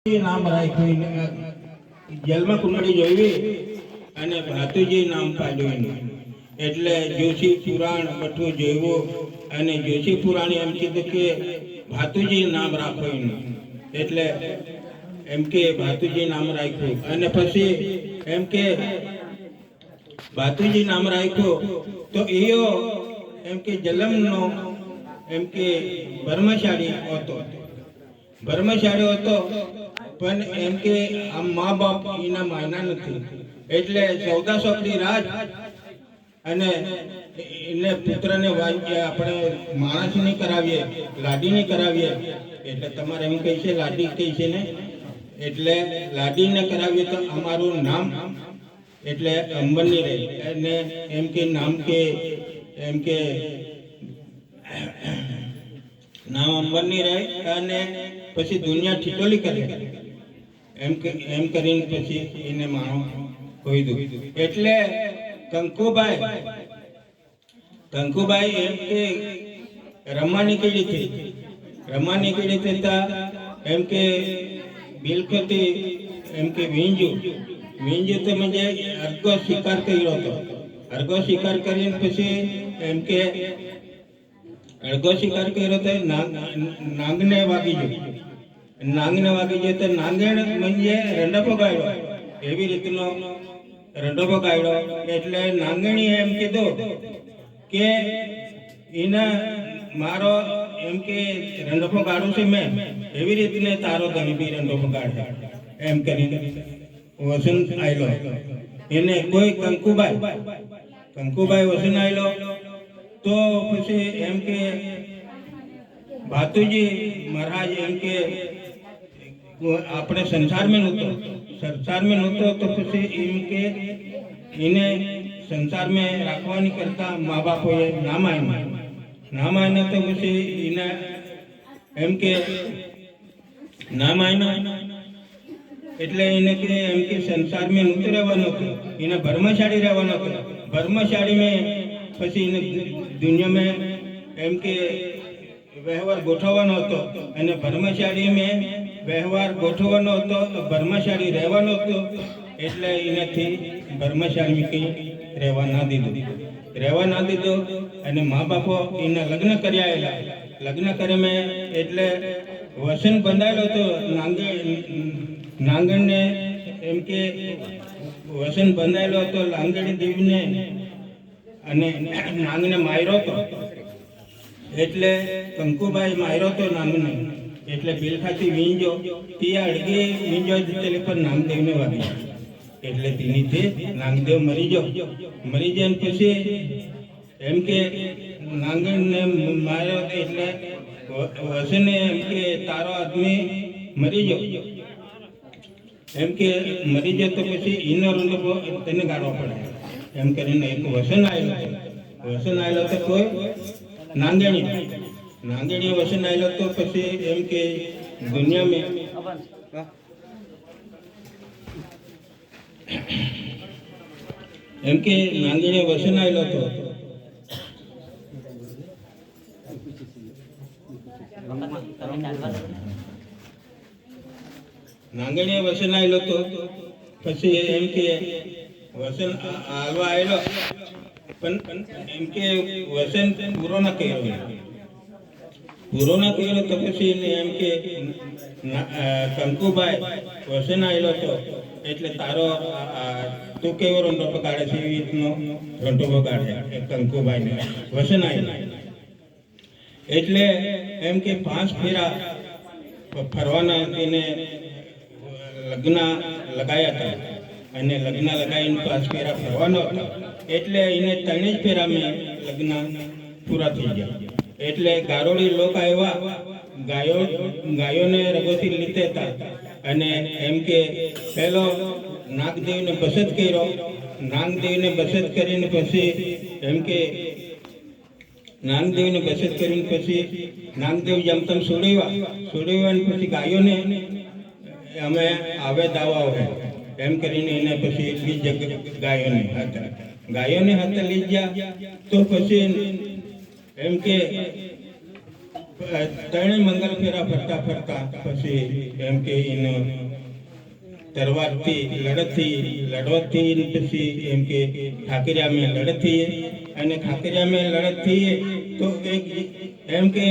નામ રાખ્યું જેલમાં કુંડળી જોઈ અને ભાતુજી નામ પાડ્યું એટલે જોશી પુરાણ બધું જોયું અને જોશી પુરાણે એમ કીધું કે ભાતુજી નામ રાખો એટલે એમ કે ભાતુજી નામ રાખ્યું અને પછી એમ કે ભાતુજી નામ રાખ્યું તો એયો એમ કે જલમનો એમ કે બ્રહ્મચારી હતો પણ એમ કે આ મા બાપ એના માયના નથી એટલે 14 સોપડી રાજ અને એને પુત્રને આપણે માણસ નહીં કરાવીએ લાડી નહીં કરાવીએ એટલે તમારે એમ કહે છે લાડી કહે છે ને એટલે લાડીને કરાવીએ તો અમારું નામ એટલે અંબરની રહે અને એમ કે નામ કે એમ કે નામ અંબરની રહે અને પછી દુનિયા ઠીટોલી કરે એમ કરીને પછી એને માણો કહી દઉં એટલે કંકુબાઈ એમ કે રમવા નીકળી હતા એમ કે બિલખતી એમ કે વિંજુ તો म्हणजे અર્ગો શિકાર કર્યો હતો અર્ગો શિકાર કરીને પછી એમ કે અર્ગો શિકાર કર્યો તો નાંગને વાગી ગયો તો નાંગણ म्हणजे રંડપો ગાળ્યો એવી રીતનો રંડપો ગાળ્યો એટલે નાંગણી એમ કીધું કે એના મારો એમ કે રંડપો ગાળું છે મેં એવી રીતને તારો ધણી બી રંડપો ગાળે એમ કરીને વસંત આયલો એને કોઈ કંકુબાઈ વસંત આયલો તો પછી એમ કે ભાતુજી મહારાજ એમ કે આપણે संसार में नહોતો तो પછી એમ કે એને સંસાર में રાખવાની કરતા મા બાપોએ નામ આયના તો પછી એને એમ કે નામ આયના એટલે એને કે એમ કે સંસાર में નહોતો રહેવાનો હતો એને બ્રહ્મચારી રહેવાનો હતો બ્રહ્મચારી में પછી એને દુનિયા में એમ કે વ્યવહાર ગોઠવવાનો હતો અને બ્રહ્મચારી में વ્યવહાર ગોઠવવાનો હતો બ્રહ્મચારી રહેવાનો હતો એટલે એનાથી બ્રહ્મચારી કંઈ રહેવા ના દીધું અને મા બાપો એના લગ્ન કર્યા એટલે વસન બંધાયેલો હતો નાંગણને એમ કે વસન બંધાયેલો હતો લાંગણી દેવીને અને નાંગને માર્યો હતો એટલે કંકુબાઈ માર્યો હતો નાંગને એટલે બિલખાથી વીંજો તિયા અડગી વીંજો પર નામદેવને વાગી એટલે તેનીથી નામદેવ મરી જાય પછી એમ કે નાંગણને માર્યો એટલે વસને એમ કે તારો આદમી મરી ગયો એમ કે મરી જાય તો પછી એનો રૂંડો તેને ગાળવો પડે એમ કરીને એક વસન આવેલો તો કોઈ નાંગણી વસન આવેલો તો પછી એમ કે દુનિયા એમ કે નાંગણી વસન આવેલો તો નાંગણી વસન આવેલો તો પછી એમ કે વસન આલવા આવેલો પણ એમ કે વસન પૂરો ના કર્યો તો પછી એમ કે કંકુબાઈ વસન આવેલો તો એટલે તારો તું કેવો રંડો પગાડે છે એવી રીતનો રંડો પગાડે કંકુબાઈને વસન આવેલો એટલે એમ કે 5 ફેરા ફરવાના એને લગ્ન લગાયા હતા અને લગ્ન લગાવીને 5 ફેરા ફરવાનો હતો એટલે એને 3 જ ફેરામાં લગ્ન પૂરા થઈ ગયા એટલે ગારોડી લોક આવ્યા ગાયોને રગોથી લીધે હતા અને એમ કે પહેલો નાગદેવને બસત કર્યો નાગદેવને બસત કરીને પછી એમ કે નાગદેવને બસત કરીને પછી નાગદેવ જેમ તેમ છોડ્યા પછી ગાયોને અમે આવે દાવા હોય એમ કરીને એને પછી લઈ ગાયોને હાથે લઈ ગયા તો પછી એમ કે ત્રણેય મંગલ ફેરા ફરતા ફરતા પછી એમ કે એને તરવારથી લડતથી પછી એમ કે ખાકરિયામાં લડત થઈ અને ખાકરિયામાં લડત થઈ તો એક એમ કે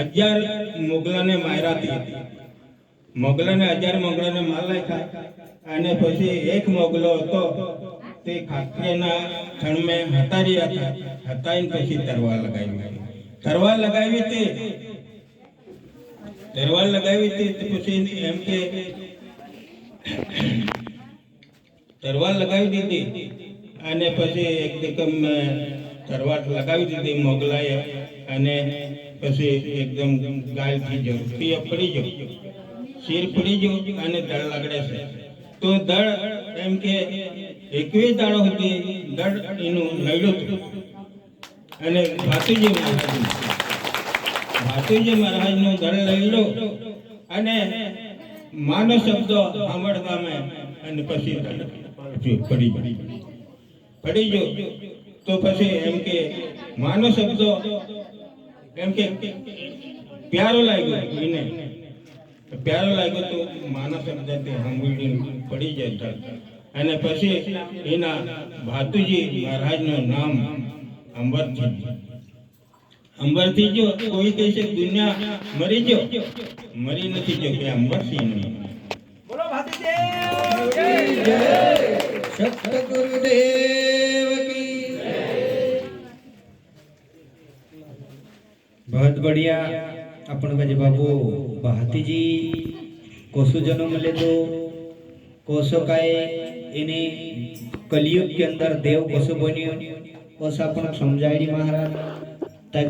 11 મોગલાને માર્યા હતી. મોગલાને 11 મોગલાને માર નાખ્યા અને પછી એક મોગલો હતો તે ખાકરિયાના થણમાં હતાર્યા હતા. હતાઈને પછી તરવાર લગાવી હતી પછી એમ કે તરવાર લગાવી દીધી અને પછી એકદમ તરવાર લગાવી દીધી મોગલાએ અને પછી એકદમ ગાય થઈ ગયો, પડી ગયો, શીર પડી ગયો અને દળ લગડે છે. તો દળ એમ કે 21 દાડો સુધી દળ એનું લડ્યું હતું અને ભાતુજી મહારાજનું દળ લડ્યો અને માનો શબ્દ સાંભળવામાં અને પછી પડી ગયો. તો પછી એમ કે માનો શબ્દ એમ કે પ્યારો લાગ્યો તો માનો શબ્દ તે સાંભળીને પડી જતા અને પછી એના ભાતુજી મહારાજનું નામ અંબરથી જો કોઈ કહે છે દુનિયા મરી નથી જો કે અંબરસિંહ બોલો ભાતીજી જય સતગુરુદેવ की बहुत बढ़िया। अपन का जब बाबू भाती जी कोसो जन्म ले तो कोसो काय इन्हें कलयुग के अंदर देव कोसो बनियो कोसा अपन समझाई महाराज ताकि